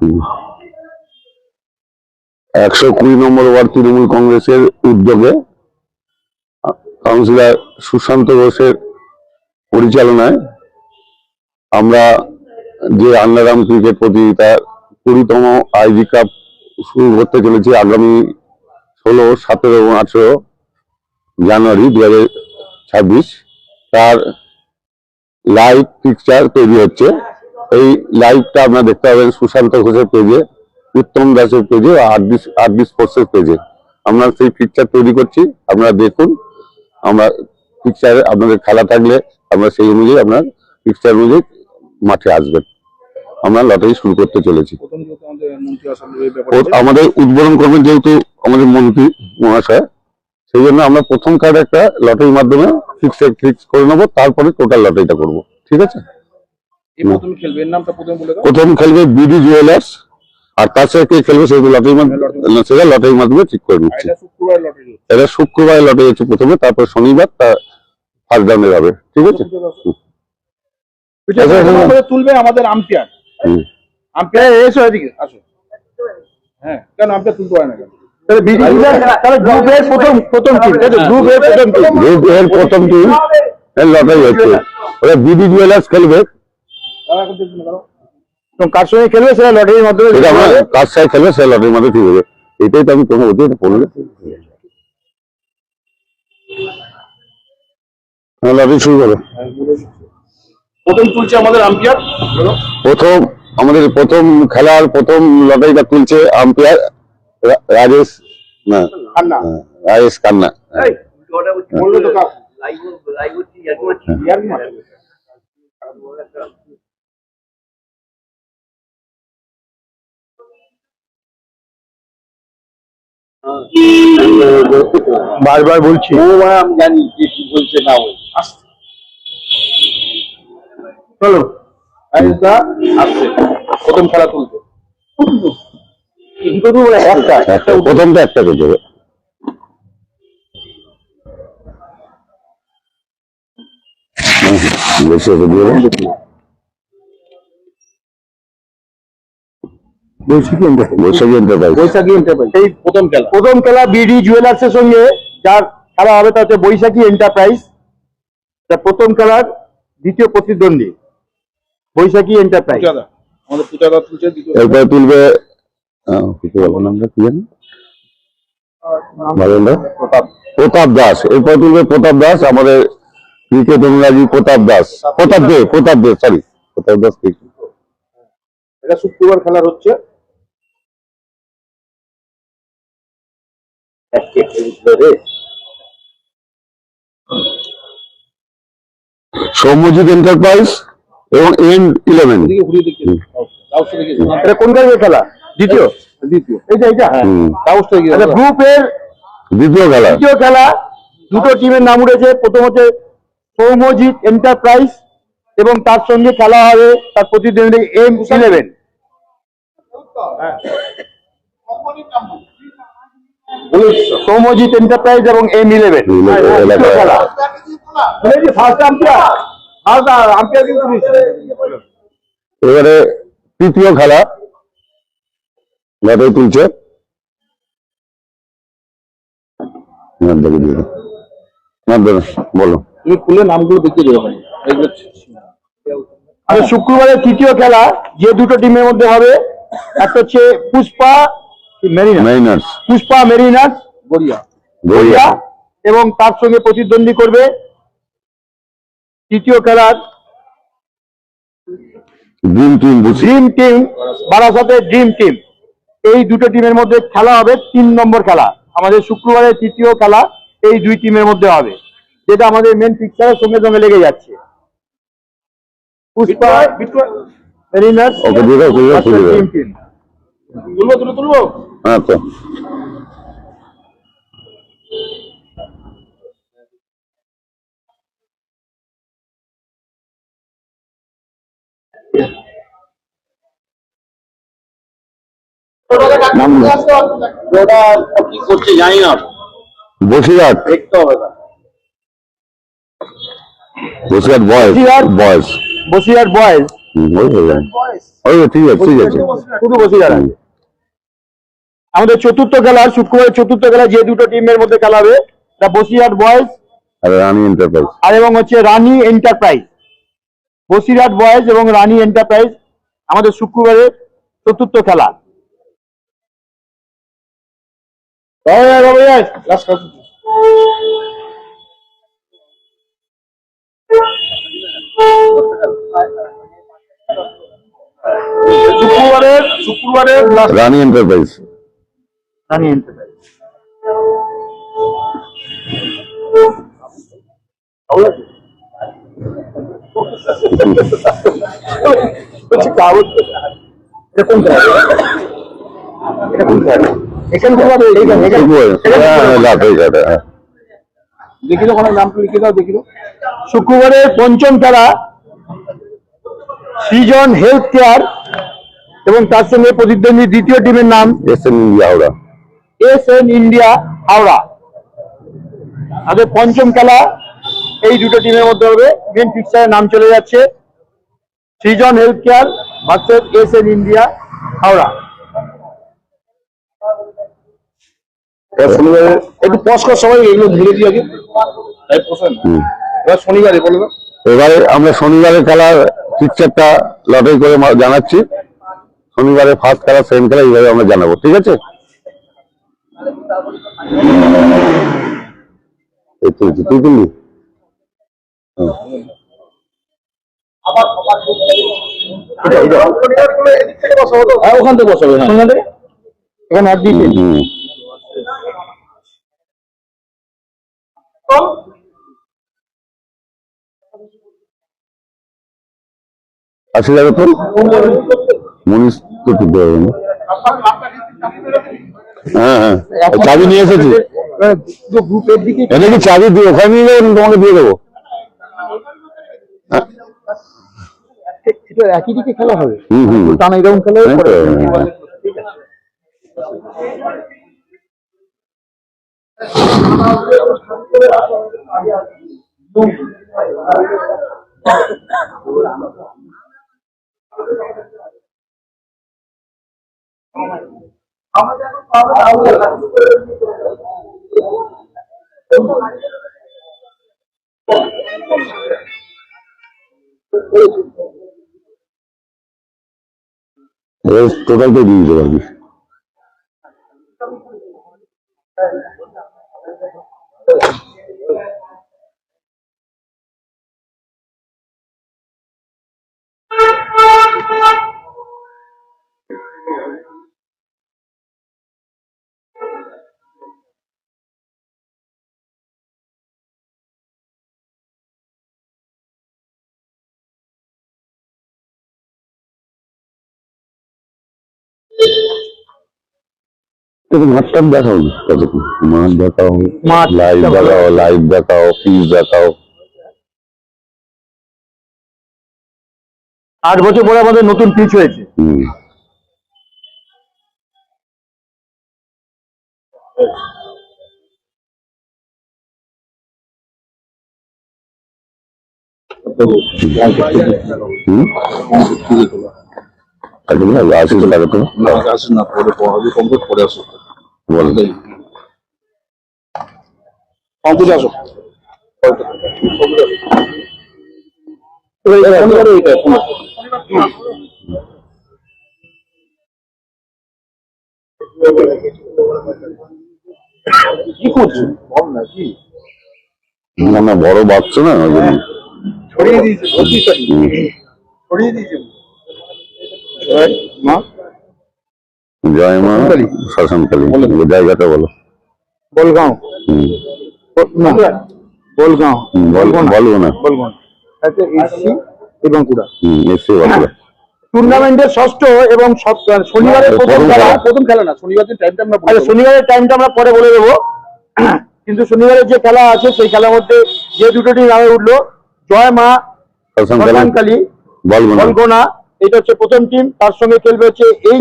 120 নম্বর word Trinamool কংগ্রেসের উদ্যোগে councillor Sushant ঘোষের পরিচালনায় আমরা যে আন্ডারআর্ম ক্রিকেট প্রতিযোগিতা 20তম আইজি কাপ শুরু করতে চলেছি আগামী 16, 17 এবং 18 জানুয়ারি 2026। তার লাইভ পিকচার তৈরি হচ্ছে। এই লাইভটা আপনারা দেখতে পাবেন সুশান্ত ঘোষের পেজে, উত্তম দাসের পেজে, আরডি স্পোর্টসের পেজে। আমরা সেই পিকচার তৈরি করছি, আপনারা দেখুন। আমরা পিকচারে আপনাদের খেলা থাকলে আমরা সেই অনুযায়ী আপনার পিকচার অনুযায়ী মাঠে আসবেন। আমরা লটারি শুরু করতে চলেছি। আমাদের উদ্বোধন করবেন যেহেতু আমাদের মন্ত্রী মহাশয়, সেই জন্য আমরা প্রথম কার্ড একটা লটারির মাধ্যমে ফিক্স করে নেবো, তারপরে টোটাল লটারিটা করবো। ঠিক আছে? প্রথম খেলবে বিডি জুয়েলার্স, আর তার সাথে কে খেলবে সেটা লটারির মাধ্যমে ঠিক করে নিচ্ছি। এটা শুক্রবার লটারি হচ্ছে প্রথমে, তারপর শনিবার তা ফার্স্ট রাউন্ডে যাবে। ঠিক আছে? তুলবে আমাদের আম্পায়ার। আম্পায়ার এসো এদিকে আসো। হ্যাঁ, কেন আম্পায়ার তুলতে হয় না কেন? গ্রুপের প্রথম টিম লটারি হচ্ছে, ওরা বিডি জুয়েলার্স খেলবে। কার সঙ্গে খেলবে সেটা লটারির মাধ্যমে, কার সাথে খেলবে সেটা লটারির মাধ্যমে ঠিক হবে। এটাই তো আমি কোনো বলতে বললে লটারি শুরু করো। প্রথম তুলছে আমাদের আম্পায়ার। প্রথম খেলার প্রথম লটারিটা তুলছে আম্পায়ার রাজেশ খান্না। বারবার বলছি, আমি জানি যে কি বলছে না। চলো প্রথম খেলা তুলবে, প্রথমটা একটা তুলতে হবে। প্রথম খেলা বিডি জুয়েলার্স এর সঙ্গে যার খেলা হবে তা হচ্ছে বৈশাখী এন্টারপ্রাইজ। প্রথম খেলার দ্বিতীয় প্রতিদ্বন্দ্বী বৈশাখী এন্টারপ্রাইজ। এরপরে তুলবে প্রতাপ দাস। এরপরে তুলবে প্রতাপ দাস, আমাদের ক্রিকেট অনুরাগী প্রতাপ দাস। প্রতাপ দাস। এটা শুক্রবার খেলা হচ্ছে। সৌম্যজিৎ এন্টারপ্রাইজ এবং M11। কোন কাজের খেলা? দ্বিতীয় গ্রুপের দ্বিতীয় খেলা। দুটো টিমের নাম উঠেছে। প্রথম হচ্ছে সৌম্যজিৎ এন্টারপ্রাইজ এবং তার সঙ্গে খেলা হবে তার প্রতিদ্বন্দ্বী M11। সৌম্যজিৎ এন্টারপ্রাইজ এবং M11 খেলা। এবারে তৃতীয় খেলা লটারি তুলছে। বলো, তুমি খুলে নামগুলো দেখিয়ে দেবে। শুক্রবারের তৃতীয় খেলা যে দুটো টিমের মধ্যে হবে, একটা হচ্ছে পুষ্পা মেরিনার্স গড়িয়া এবং তার সঙ্গে প্রতিদ্বন্দ্বী করবে তৃতীয় খেলার ড্রিম টিম বারাসাতের ড্রিম টিম। এই দুটো টিমের মধ্যে খেলা হবে 3 নম্বর খেলা। আমাদের শুক্রবারের তৃতীয় খেলা এই দুই টিমের মধ্যে হবে, যেটা আমাদের মেন পিকচারের সঙ্গে সঙ্গে লেগে যাচ্ছে। Pushpa Mariners dream team. তুলবো। আচ্ছা, কি করছে জানি না। বসিরহাট দেখতে হবে না। বসিরহাট বয়েজ হয়ে যায়। ঠিক আছে ঠিক আছে। শুধু বসিরহাট আছে। আমাদের চতুর্থ খেলা, শুক্রবারের চতুর্থ খেলা যে দুটো টিমের মধ্যে খেলা হবে, তা বসিরহাট বয়েজ আর রানী এন্টারপ্রাইজ, আর এবং হচ্ছে রানী এন্টারপ্রাইজ। বসিরহাট বয়েজ এবং রানী এন্টারপ্রাইজ আমাদের শুক্রবারের চতুর্থ খেলা। শুক্রবারের রানী এন্টারপ্রাইজ। রানী এন্টারপ্রাইজ। শুক্রবারের পঞ্চম খেলা সৃজন হেলথ কেয়ার এবং তার সঙ্গে প্রতিদ্বন্দ্বী দ্বিতীয় টিমের নাম SN India Howrah. SN India Howrah. আমাদের পঞ্চম খেলা এই দুটো টিমের মধ্যে হবে। মেন ফিক্সারের নাম চলে যাচ্ছে Srijan health care versus SN India Howrah. একটু পজ কর সবাই, এগুলো ধীরে ধীরে আগে শনিবারে বলে দাও। এবারে আমরা শনিবারের খেলার পিকচারটা লটারি করে জানাচ্ছি। শনিবারে ফার্স্ট খেলা, সেকেন্ড খেলা এইভাবে আমরা জানাবো, ঠিক আছে? তুই তুললি ওখান থেকে বসাবে, এখানে আর দিতে 80,000 তো মনীষ তো দিতে হবে না। হ্যাঁ, চাবি নিয়ে এসেছি। গ্রুপের দিকে এটা কি চাবি দিয়ে ওখানে নিয়ে যাবো, তোমাকে দিয়ে দেবো। একই দিকে খেলা হবে, টানা এরকম খেলা হবে। টোটালটা দিয়ে দিতে পারবি। মাঠটা দেখাও, মাঠ দেখাও, লাইভ দেখাও, ফিজ দেখাও। 8 বছর পরে আমাদের নতুন পিচ হয়েছে। কি করছো বল না, কি না বড় বাচ্চা না, ওই জন্য ছড়িয়ে দিয়েছে, ছড়িয়ে দিয়েছে। মা জয় মা শ্মশানকালী। জায়গাটা বলো। বলগাঁও। না বলগাঁও, বলবো না, এসসি এবং বাঁকুড়া। এসসি বাঁকুড়া। টুর্নামেন্টের ষষ্ঠ এবং শনিবারের প্রথম খেলা না, শনিবারের টাইমটা আমরা শনিবারের টাইমটা আমরা পরে বলে দেবো। কিন্তু শনিবারের যে খেলা আছে সেই খেলার মধ্যে যে দুটো টিম নামে উঠলো, জয় মা শ্মশানকালী বলগোনা, এটা হচ্ছে প্রথম টিম। তার সঙ্গে খেলবে হচ্ছে এই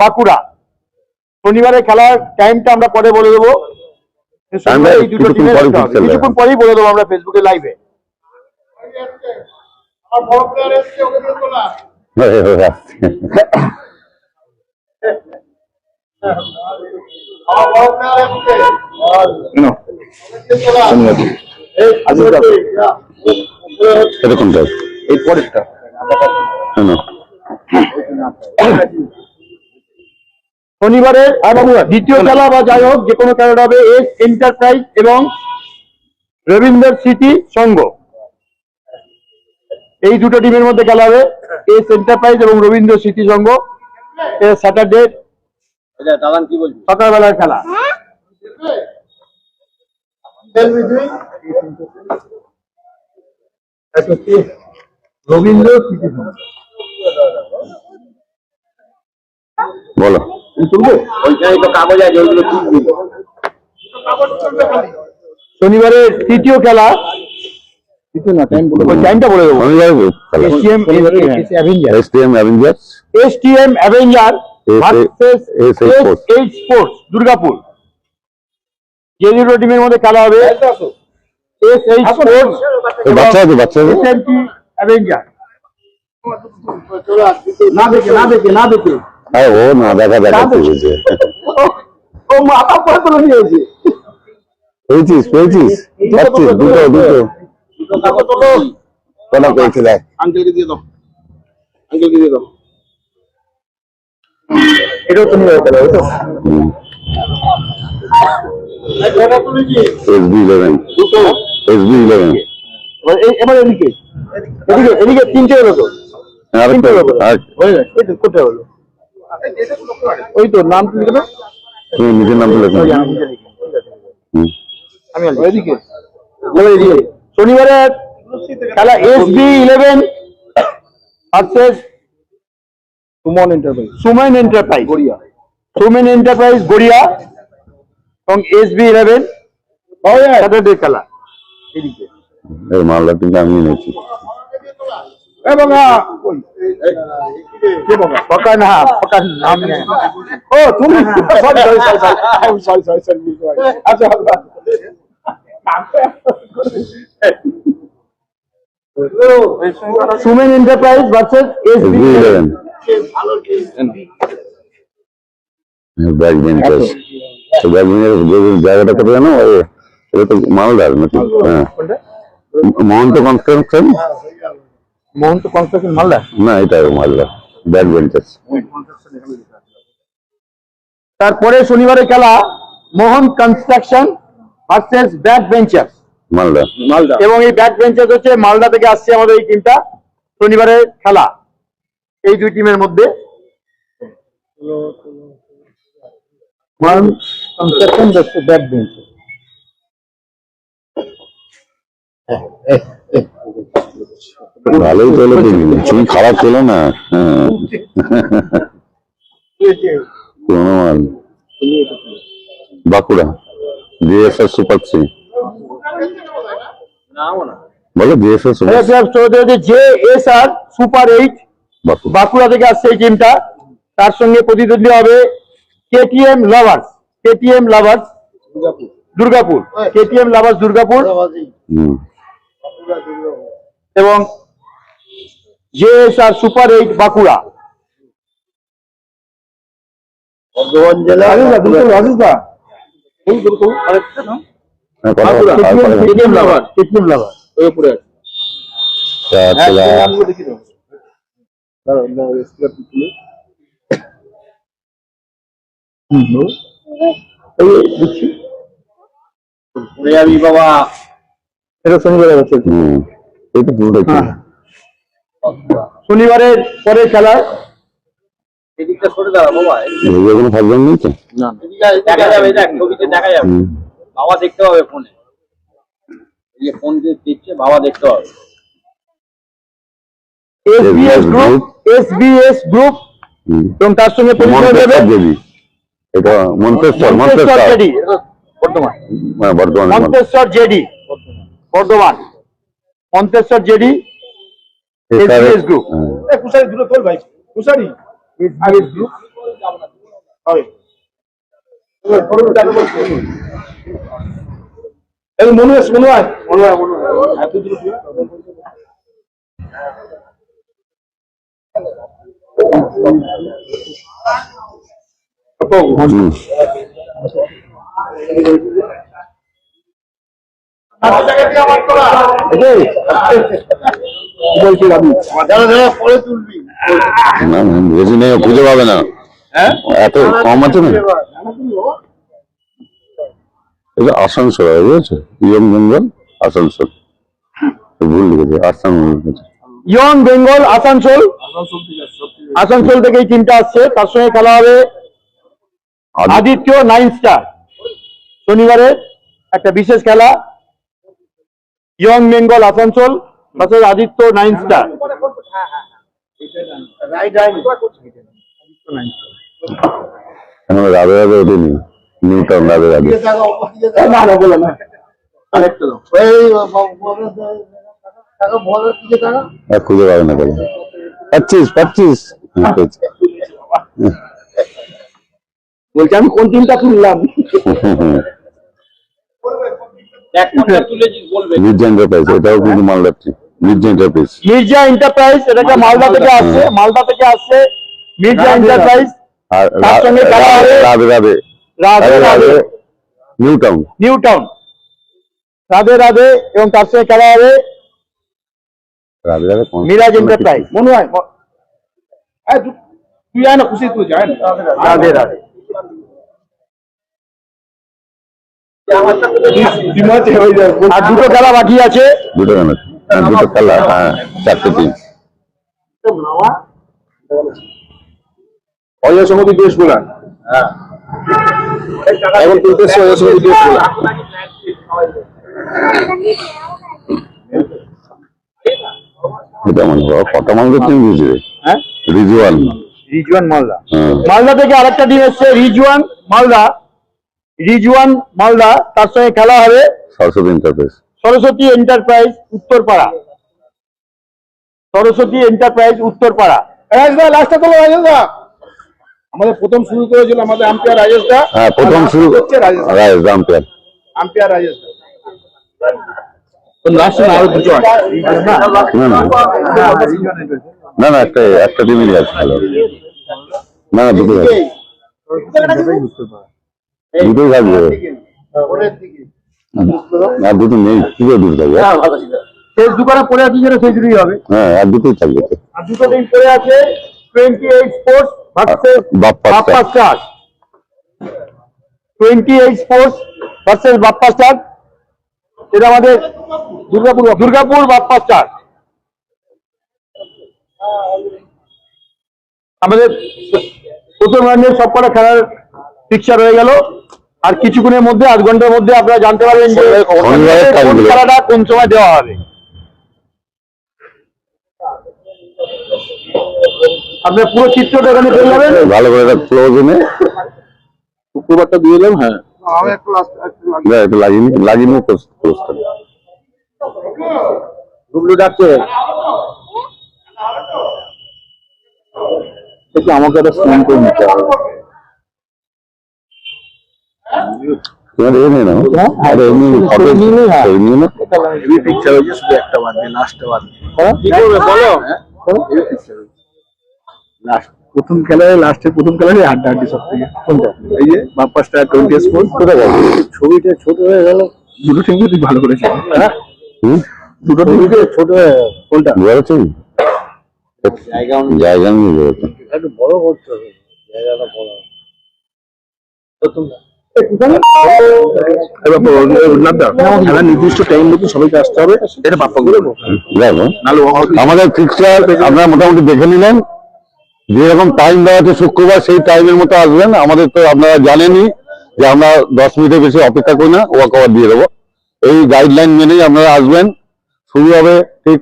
বাঁকুড়া। শনিবারের খেলার টাইমটা আমরা পরে বলে দেবো। এই দুটো টিমের কিছুক্ষণ পরেই বলে দেবো আমরা ফেসবুকে লাইভে। হয়ে আসছে। এটা কোনটা? এই পরেরটা কেন? শনিবারের দ্বিতীয় খেলা বা যাই হোক যে কোনো খেলাটা হবে এস এন্টারপ্রাইজ এবং রবীন্দ্র স্মৃতি সংঘ, এই দুটো টিমের মধ্যে খেলা হবে। এস এন্টারপ্রাইজ এবং রবীন্দ্র স্মৃতি সংঘ, স্যাটারডে সকালবেলার খেলা। রবীন্দ্র স্মৃতি সংঘ বলো। শনিবারের তৃতীয় খেলা, টাইমটা বলে দেবো। STM Avengers STM Avenger versus SH sports Durgapur, যে দুটো টিমের মধ্যে খেলা হবে SH স্পোর্টস বাচ্চা আছে, বাচ্চা আছে। SMT Avenger. না দেখে হ্যাঁ, ও না দেখা দেখাচ্ছে। ও মাথা পরে তুলে নিয়েছে। পেয়েছিস পেয়েছিস পাচ্ছিস? দুটো দুটো কোনা পেয়েছি দেখ। আঙ্কেলকে দিয়ে দাও, আঙ্কেলকে দিয়ে দাও। এটাও তুমি খেলা হতো। SB11 SB11 এবার এদিকে এদিকে এদিকে তিনটে হলো তো, তিনটে হলো হয়ে গেছে। এই তো কোথায় হলো? ওই তো নাম লিখে দাও, তুমি নিজের নাম বলে আমি এদিকে এদিকে। শনিবারের খেলা SB11 versus Suman enterprise Garia, Suman enterprise Garia এবং SB11 স্যাটারডে খেলা। এদিকে এই মালদা টিমটা আমি নিয়েছি। ও তুমি আচ্ছা Sumen enterprise versus SB11 back benchers. Back bencher যে জায়গাটা করে জানো, ওটা তো মালদার নাকি? হ্যাঁ, মহন্ত কনস্ট্রাকশন। মোহন তো কনস্ট্রাকশন মালদা না, এটা মালদা ব্যাক বেঞ্চার্স। তারপরে শনিবারের খেলা Mohan construction versus back benchers Malda. Malda, এবং এই ব্যাক বেঞ্চার্স হচ্ছে মালদা থেকে আসছে আমাদের এই টিমটা। শনিবারের খেলা এই দুই টিমের মধ্যে। মোহন কনস্ট্রাকশন ভার্সেস ব্যাক বেঞ্চার্স। ভালোই চলে, তুমি খারাপ ছিল না। হ্যাঁ, পুরোনো মাল। বাঁকুড়া GSR সুপার 3 বলো। GSR super JSR super 8 Bankura থেকে আসছে এই টিমটা। তার সঙ্গে প্রতিদ্বন্দ্বী হবে KTM lovers, KTM lovers Durgapur, KTM lovers Durgapur এবং JSR সুপার 8 বাঁকুড়া। বর্ধমান জেলা KTM লাভার ওই উপরে বাবা। এটা শনিবারের আছে। শনিবারের পরে খেলা এদিকটা সরে দাঁড়া বাবা। কোনো প্রবলেম নেই তো? না, দেখা যাবে, দেখ ছবিতে দেখা যাবে। বাবা দেখতে পাবে ফোনে, এই ফোন দিয়ে দেখছে, বাবা দেখতে পাবে। SBS গ্রুপ এবং তার সঙ্গে এটা Manteswar Bardhaman Manteswar JD Bardhaman Manteswar JD SBS group. কুশারি দুটো তোল ভাই, কুশারি SBS গ্রুপ হবে। এই মনে হয় হুম। না না, বেশি নেই, খুঁজে পাবে না, এত কম আছে না। এটা আসানসোল বুঝেছো, ইয়ং বেঙ্গল আসানসোল, ভুল লিখেছে, আসানসোল লিখেছে। ইয়ং বেঙ্গল আসানসোল, আসানসোল থেকে এই টিমটা আসছে। তার সঙ্গে খেলা হবে আদিত্য 9 স্টার। শনিবারে একটা বিশেষ খেলা, young Bengal Asansol versus Aditya 9 star. Radhe Radhe ওঠেনি, নিউটন রাধে রাধে। খুঁজে পাবে না কেন? 25 বলছি আমি কোন টিমটা তুললাম? মির্জা এন্টারপ্রাইজ, এটাও কিন্তু মালদার team. Mirza enterprise, Mirza enterprise, এটাকে মালদা থেকে আসছে, মালদা থেকে আসছে মির্জা এন্টারপ্রাইজ। আর তার সঙ্গে খেলা হবে রাধে রাধে রাধে রাধে নিউ টাউন। রাধে রাধে, এবং তার সঙ্গে খেলা হবে রাধে রাধে মিরাজ এন্টারপ্রাইজ। মনে হয় তুই যায় না, খুশি তুই যায় না। রাধে রাধে। আর দুটো খেলা বাকি আছে। দুটো কেন? দুটো খেলা, হ্যাঁ, 4টে টিম। অজয় সমিতি দেশ বোলার, এখন তুলতেছে অজয় সমিতি দেশ বোলার। এটা মানে কটা মালদার টিম দিয়েছে? হ্যাঁ, রিজওয়ান মালদা। হ্যাঁ। মালদা থেকে আরেকটা টিম এসছে, রিজওয়ান মালদা। তার সঙ্গে খেলা হবে সরস্বতী এন্টারপ্রাইজ। সরস্বতী এন্টারপ্রাইজ উত্তরপাড়া। লাস্টটা তো রাজেশ দা, আমাদের প্রথম শুরু করেছিল আমাদের আম্পায়ার রাজেশ দা। হ্যাঁ, প্রথম শুরু রাজেশ দা আম্পায়ার রাজেশ দা। আরো দুটো আছে। না না, একটা টিমই আছে ভালো। না না, দুটোই আছে, দুটোই থাকবে। আর দুটো নেই, কি করে দুটো থাকবে? শেষ দোকানে পড়ে আছে যেটা সেই দুটোই হবে। হ্যাঁ, আর দুটোই থাকবে। আর দুটো টিম পড়ে আছে, 28 sports versus Bappa star. 28 sports versus Bappa star. এটা আমাদের দুর্গাপুর বাপ্পা স্টার। আমাদের প্রথম রাউন্ডের সবকটা খেলার পিকচার হয়ে গেল। আর কিছুক্ষণের মধ্যে, 8 ঘন্টার মধ্যে আপনারা জানতে পারবেন যে কোন খেলাটা কোন সময় দেওয়া হবে। আপনার পুরো চিত্রটা এখানে পেয়ে যাবেন। ভালো করে একটা ক্লোজ এনে শুক্রবারটা দিয়ে এলাম। হ্যাঁ, একটু লাগিনি ক্লোজটা। ডুবলু ডাকছে, আমাকে একটা স্ক্যান করে নিতে হবে। তোমার এনে নাও, আরে এমনি ফটো নিয়ে নাও। পিকচার হয়েছে, শুধু একটা বাদ দিয়ে, লাস্টটা বাদ দিয়ে। বলো, প্রথম খেলায়, লাস্টের প্রথম খেলায় হাড্ডাহাড্ডি সব থেকে। কোনটা? এই যে বাপ্পা স্টার 20 স্পোর্টস। কোথায় গেল? ছবিটা ছোট হয়ে গেল। দুটো টিমকে তুই ভালো করেছিস। হ্যাঁ, দুটো টিমকে ছোট হয়ে গেল। কোনটা? জায়গা নিয়ে বেরোচ্ছে। একটু বড় করতে হবে, জায়গাটা বড়। খেলা নির্দিষ্ট টাইম মতো সবাইকে আসতে হবে, এটা বাপ্পা করে দেখো, আমাদের ফিক্সচার আপনারা মোটামুটি দেখে নিলেন। যেরকম টাইম দেওয়া আছে শুক্রবার, সেই টাইমের মতো আসবেন। আমাদের তো আপনারা জানেনই যে আমরা 10 মিনিটের বেশি অপেক্ষা করি না, ওয়াক ওভার দিয়ে দেবো। এই গাইডলাইন মেনেই আপনারা আসবেন। শুরু হবে ঠিক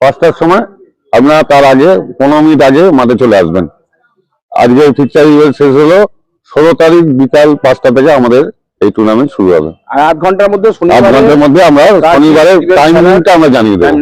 5টার সময়। আপনারা তার আগে 15 মিনিট আগে মাঠে চলে আসবেন। আজকে ফিক্সচার ইভেন্ট শেষ হলো 16 তারিখ বিকাল 5টা থেকে আমাদের এই টুর্নামেন্ট শুরু হবে। আর 8 ঘন্টার মধ্যে, 8 ঘন্টার মধ্যে আমরা শনিবারের টাইমিংটা আমরা জানিয়ে দেবো।